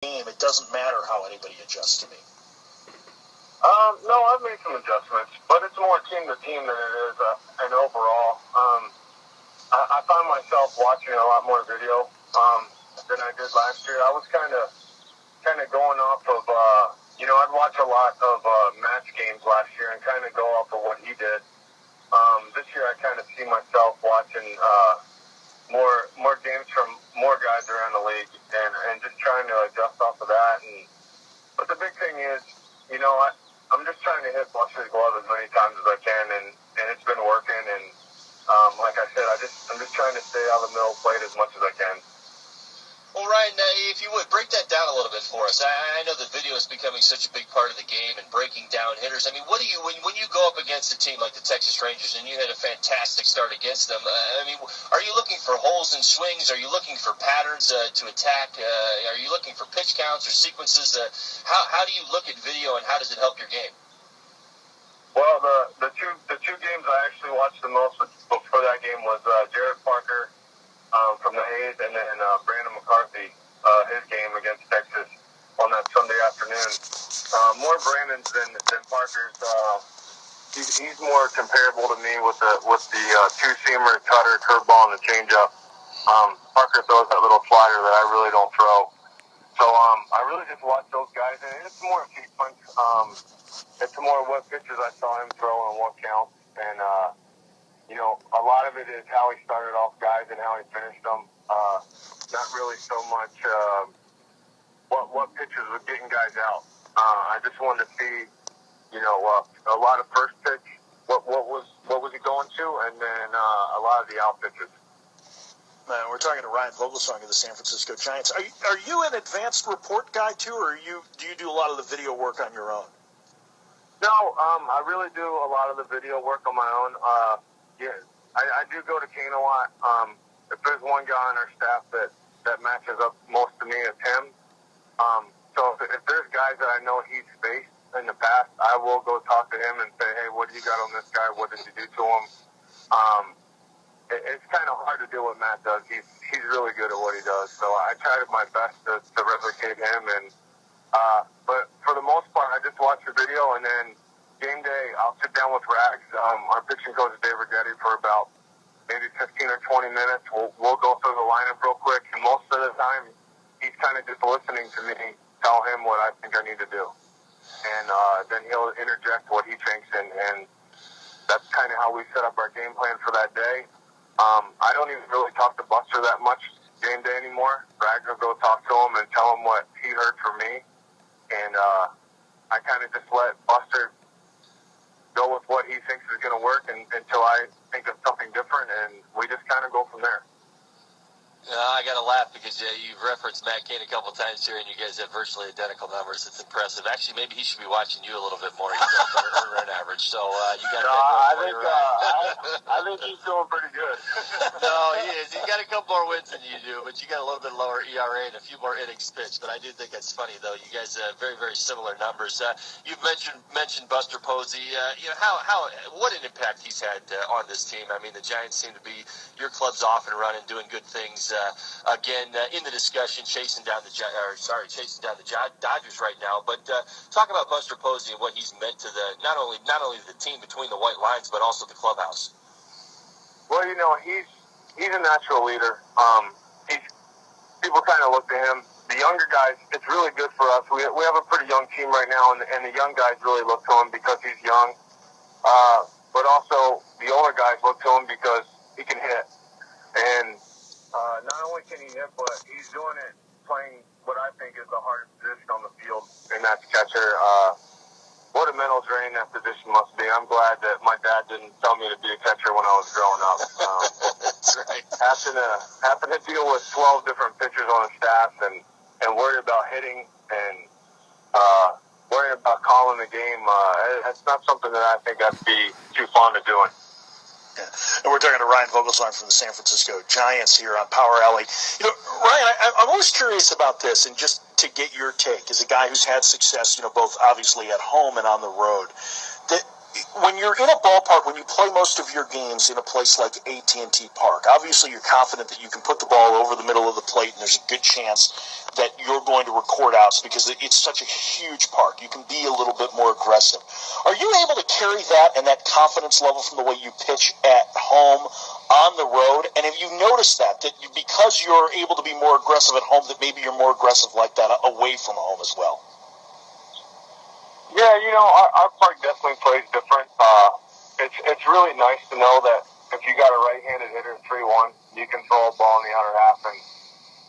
game, it doesn't matter how anybody adjusts to me? No, I've made some adjustments, but it's more team to team than it is an overall. I find myself watching a lot more video than I did last year. I was kind of going off of, I'd watch a lot of match games last year and kind of go off of what he did. This year I kind of see myself watching more games from more guys around the league and just trying to adjust off of that. But the big thing is, I'm just trying to hit Buster's glove as many times as I can, and it's been working. And like I said, I'm just trying to stay out of the middle plate as much as I can. Well, Ryan, if you would, break that down a little bit for us. I know that video is becoming such a big part of the game and breaking down hitters. I mean, what do you, when you go up against a team like the Texas Rangers and you had a fantastic start against them, are you looking for holes in swings? Are you looking for patterns to attack? Are you looking for pitch counts or sequences? How do you look at video and how does it help your game? Well, the two games I actually watched the most before that game was Jared Parker from the A's, and then Brandon McCarthy, his game against Texas on that Sunday afternoon. More Brandon's than Parker's. He's more comparable to me with the two-seamer, cutter, curveball, and the changeup. Parker throws that little slider that I really don't throw. So I really just watch those guys, and it's more sequence. It's more what pitches I saw him throw and what counts, and a lot of it is how he started off guys and how he finished them. Not really so much what pitches were getting guys out. I just wanted to see, a lot of first pitch, what was he going to, and then a lot of the out pitches. We're talking to Ryan Vogelsong of the San Francisco Giants. Are you an advanced report guy too, or do you do a lot of the video work on your own? No, I really do a lot of the video work on my own. Yeah, I do go to Cain a lot. If there's one guy on our staff that matches up most to me, it's him. So if there's guys that I know he's faced in the past, I will go talk to him and say, hey, what do you got on this guy? What did you do to him? It's kind of hard to do what Matt does. He's really good at what he does. So I try my best to replicate him. But for the most part, I just watch the video, and then game day, I'll sit down with Rags, our pitching coach, David Getty, for about maybe 15 or 20 minutes. We'll go through the lineup real quick, and most of the time, he's kind of just listening to me tell him what I think I need to do. And then he'll interject what he thinks, and that's kind of how we set up our game plan for that day. I don't even really talk to Buster that much game day anymore. Rags will go talk to him and tell him what he heard from me. And I kind of just let Buster go with what he thinks is going to work until I think of something different, and we just kind of go from there. I got to laugh because you've referenced Matt Cain a couple times here, and you guys have virtually identical numbers. It's impressive. Actually, maybe he should be watching you a little bit more. He's got a better run average, so you got that going for you, right? I think he's doing pretty good. No, he is. He's got a couple more wins than you do, but you got a little bit lower ERA and a few more innings pitched. But I do think that's funny, though. You guys have very, very similar numbers. You've mentioned Buster Posey. What an impact he's had on this team. I mean, the Giants seem to be your club's off and running, doing good things. Again, in the discussion, chasing down the Dodgers right now. But talk about Buster Posey and what he's meant to not only the team between the white lines, but also the clubhouse. Well, he's a natural leader. People kind of look to him. The younger guys, it's really good for us. We have a pretty young team right now, and the young guys really look to him because he's young. But also, the older guys look to him because he can hit. And not only can he hit, but he's doing it playing what I think is the hardest position on the field, and that's catcher. What a mental drain that position must be. I'm glad that my dad didn't tell me to be a catcher when I was growing up. That's right. Having to deal with 12 different pitchers on the staff and worry about hitting and worrying about calling the game, that's not something that I think I'd be too fond of doing. Yeah. And we're talking to Ryan Vogelsong from the San Francisco Giants here on Power Alley. Ryan, I'm always curious about this, and just to get your take as a guy who's had success, both obviously at home and on the road. when you're in a ballpark, when you play most of your games in a place like AT&T Park, obviously you're confident that you can put the ball over the middle of the plate, and there's a good chance that you're going to record outs because it's such a huge park. You can be a little bit more aggressive. Are you able to carry that and that confidence level from the way you pitch at home on the road? And have you noticed that because you're able to be more aggressive at home, that maybe you're more aggressive like that away from home as well? Yeah, our park definitely plays different. It's really nice to know that if you got a right-handed hitter 3-1, you can throw a ball in the outer half and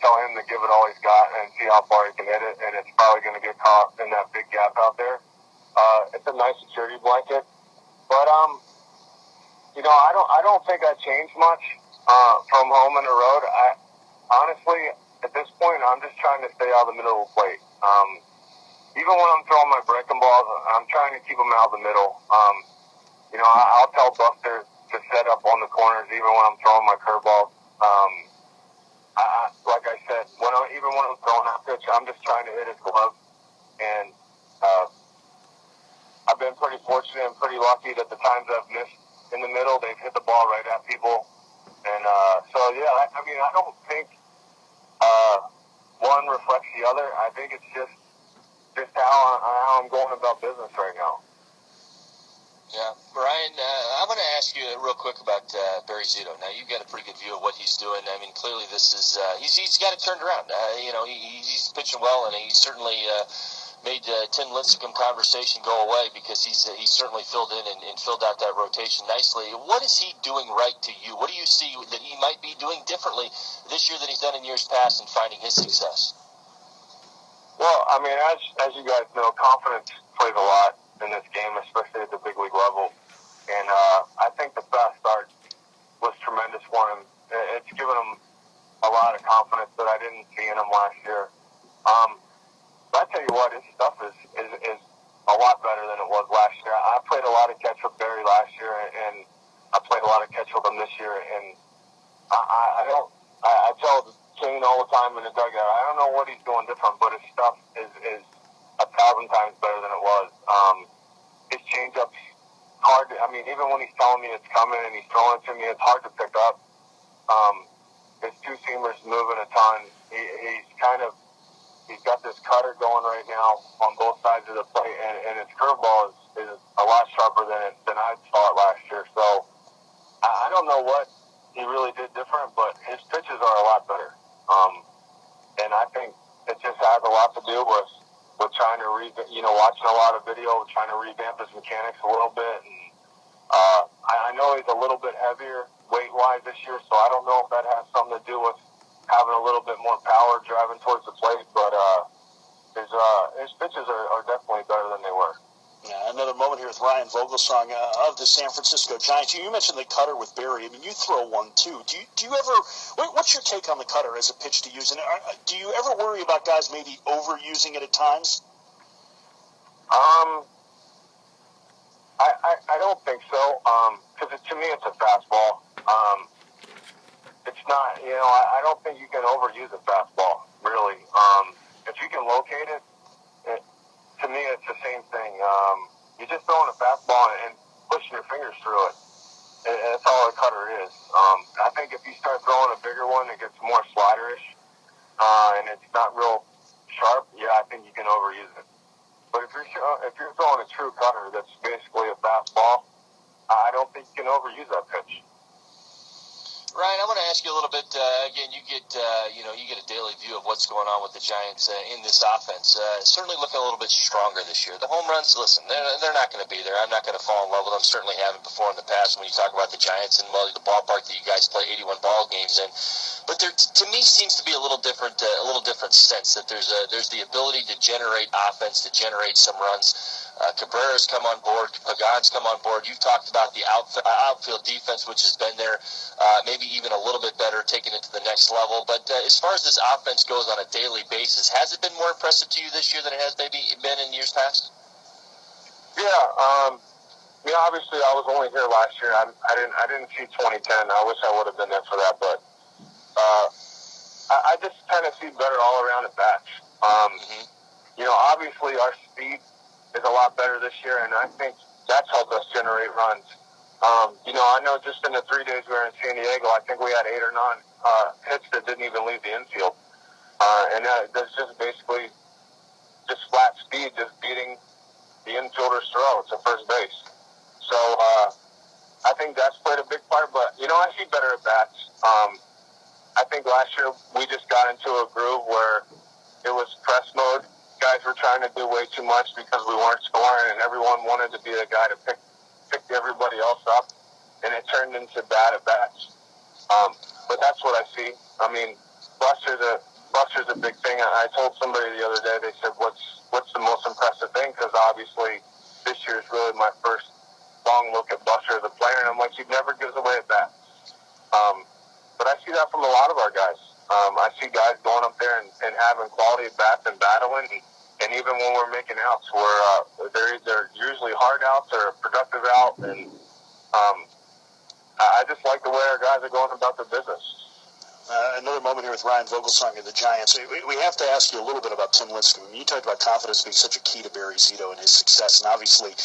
tell him to give it all he's got and see how far he can hit it, and it's probably going to get caught in that big gap out there. It's a nice security blanket, but I don't think I changed much from home and the road. Honestly, at this point, I'm just trying to stay out of the middle of the plate. Even when I'm throwing my breaking balls, I'm trying to keep them out of the middle. I'll tell Buster to set up on the corners even when I'm throwing my curveballs. Like I said, even when I'm throwing that pitch, I'm just trying to hit his glove. And I've been pretty fortunate and pretty lucky that the times I've missed in the middle, they've hit the ball right at people. And I don't think one reflects the other. I think it's just how I'm going about business right now. Yeah, Brian, I'm going to ask you real quick about Barry Zito. Now, you've got a pretty good view of what he's doing. I mean, clearly this is he's got it turned around. He's pitching well, and he certainly made Tim Lincecum conversation go away because he's certainly filled in and filled out that rotation nicely. What is he doing right to you? What do you see that he might be doing differently this year than he's done in years past in finding his success? Well, I mean, as you guys know, confidence plays a lot in this game, especially at the big league level. And I think the fast start was tremendous for him. It's given him a lot of confidence that I didn't see in him last year. But I tell you what, his stuff is a lot better than it was last year. I played a lot of catch with Barry last year, and I played a lot of catch with him this year. And I tell Cain all the time in the dugout, I don't know what he's doing different, but his stuff is 1,000 times better than it was. His changeup's hard. Even when he's telling me it's coming and he's throwing it to me, it's hard to pick up. His two-seamer's moving a ton. He's got this cutter going right now on both sides of the plate, and his curveball is a lot sharper than I saw it last year. So I don't know what he really did different, but his pitches are a lot better. And I think it just has a lot to do with trying to watching a lot of video, trying to revamp his mechanics a little bit. And I know he's a little bit heavier weight-wise this year, so I don't know if that has something to do with having a little bit more power driving towards the plate. But his pitches are definitely better than they were. Yeah, another moment here with Ryan Vogelsong of the San Francisco Giants. You mentioned the cutter with Barry. I mean, you throw one too. Do you ever? What's your take on the cutter as a pitch to use? And do you ever worry about guys maybe overusing it at times? I don't think so. Because to me, it's a fastball. It's not. I don't think you can overuse a fastball. Really. If you can locate it. To me, it's the same thing. You're just throwing a fastball and pushing your fingers through it. That's all a cutter is. I think if you start throwing a bigger one, it gets more sliderish, and it's not real sharp. Yeah, I think you can overuse it. But if you're throwing a true cutter that's basically a fastball, I don't think you can overuse that pitch. Ryan, I want to ask you a little bit. Again, you get a daily view of what's going on with the Giants in this offense. Certainly looking a little bit stronger this year. The home runs, listen, they're not going to be there. I'm not going to fall in love with them. Certainly haven't before in the past when you talk about the Giants and the ballpark that you guys play 81 ball games in. But there, to me, seems to be a little different sense that there's the ability to generate offense, to generate some runs. Cabrera's come on board. Pagan's come on board. You've talked about the outfield defense, which has been there, maybe even a little bit better, taking it to the next level. But as far as this offense goes on a daily basis, has it been more impressive to you this year than it has maybe been in years past? Yeah. Obviously, I was only here last year. I didn't see 2010. I wish I would have been there for that, but I just kind of see better all around at bats. Obviously our speed is a lot better this year, and I think that's helped us generate runs. I know just in the 3 days we were in San Diego, I think we had 8 or 9 hits that didn't even leave the infield. And that's just basically just flat speed, just beating the infielder's throw to first base. So I think that's played a big part. But, I see better at bats. I think last year we just got into a groove where it was press mode. Guys were trying to do way too much because we weren't scoring, and everyone wanted to be the guy to pick everybody else up, and it turned into bad at bats. But that's what I see. I mean, Buster's a big thing. I told somebody the other day, they said, what's the most impressive thing? Because obviously this year is really my first long look at Buster as a player, and I'm like, he never gives away at bat. But I see that from a lot of our guys. I see guys going up there and having quality at bats and battling, and even when we're making outs, they're usually hard outs or a productive out, and I just like the way our guys are going about their business. Another moment here with Ryan Vogelsong and the Giants. We have to ask you a little bit about Tim Lincecum. I mean, you talked about confidence being such a key to Barry Zito and his success, and obviously,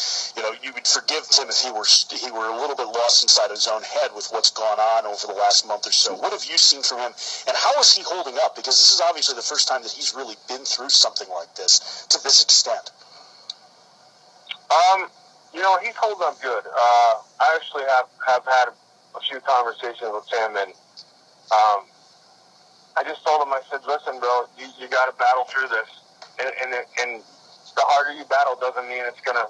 you would forgive Tim if he were a little bit lost inside his own head with what's gone on over the last month or so. What have you seen from him, and how is he holding up? Because this is obviously the first time that he's really been through something like this to this extent. He's holding up good. I actually have had a few conversations with Tim, and I just told him, I said, listen, bro, you got to battle through this, and the harder you battle doesn't mean it's gonna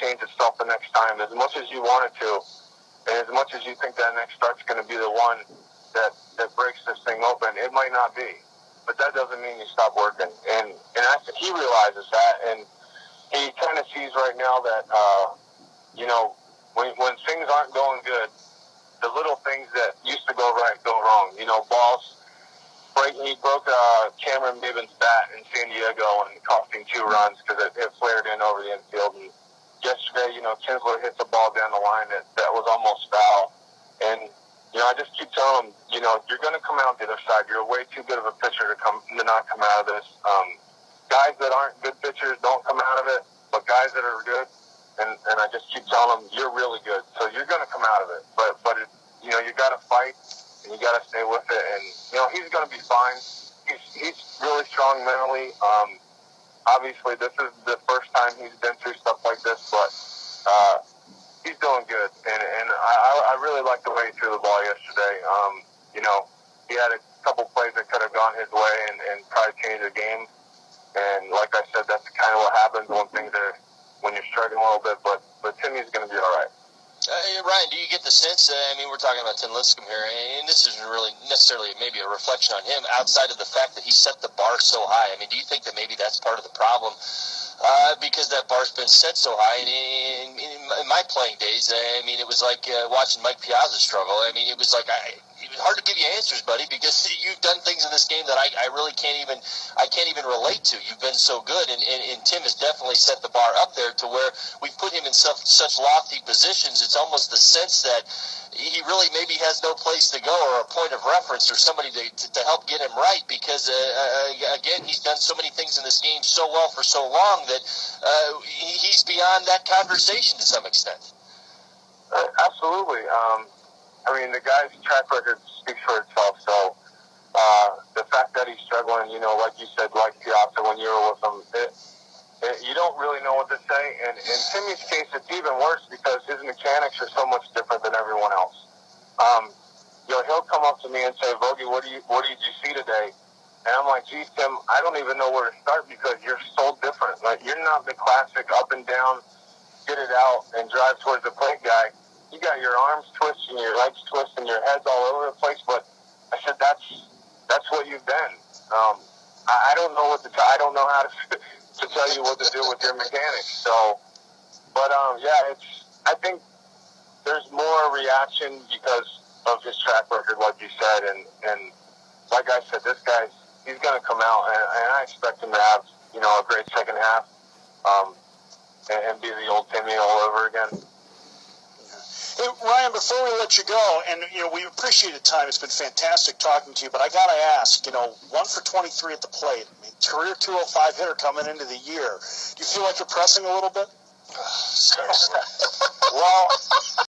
change itself the next time. As much as you want it to, and as much as you think that next start's gonna be the one that breaks this thing open, it might not be, but that doesn't mean you stop working. And he realizes that, and he kind of sees right now that when things aren't going good, the little things that used to go right go wrong. Balls. He broke Cameron Maben's bat in San Diego and cost him 2 runs because it flared in over the infield. And yesterday, Kinsler hits a ball down the line that was almost foul. And, I just keep telling him, you're going to come out the other side. You're way too good of a pitcher to not come out of this. Guys that aren't good pitchers don't come out of it, but guys that are good, and I just keep telling them, you're really good. So you're going to come out of it. But you got to fight. And you got to stay with it, and he's going to be fine. He's really strong mentally. Obviously, this is the first time he's been through stuff like this, but he's doing good. And I really liked the way he threw the ball yesterday. He had a couple plays that could have gone his way and probably changed the game. And like I said, that's kind of what happens when you're struggling a little bit. But Timmy's going to be all right. Ryan, do you get the sense, we're talking about Tim Lincecum here, and this isn't really necessarily maybe a reflection on him, outside of the fact that he set the bar so high. I mean, do you think that maybe that's part of the problem? Because that bar's been set so high. And in my playing days, it was like watching Mike Piazza struggle. It was like it was hard to give you answers, buddy, because you've done things in this game that I really can't even relate to. You've been so good, and Tim has definitely set the bar up there to where we put him in such lofty positions. It's almost the sense that he really maybe has no place to go or a point of reference or somebody to help get him right, because again, he's done so many things in this game so well for so long that he's beyond that conversation to some extent. Absolutely. The guy's track record speaks for itself. So the fact that he's struggling, like you said, like Piazza when you were with him, you don't really know what to say. And in Timmy's case, it's even worse because his mechanics are so much different than everyone else. He'll come up to me and say, "Vogie, what did you see today?" And I'm like, "Geez, Tim, I don't even know where to start because you're so different. Like, you're not the classic up and down, get it out and drive towards the plate guy. You got your arms twisting, your legs twisting, your head's all over the place." But I said, that's what you've been. I don't know I don't know how to tell you what to do with your mechanics. So, but I think there's more reaction because of his track record, like you said, and like I said, this guy, he's going to come out, and I expect him to have a great second half, and be the old Timmy all over again. Hey, Ryan, before we let you go, and we appreciate the time. It's been fantastic talking to you, but I got to ask, 1 for 23 at the plate. Career 205 hitter coming into the year. Do you feel like you're pressing a little bit? Seriously. Well,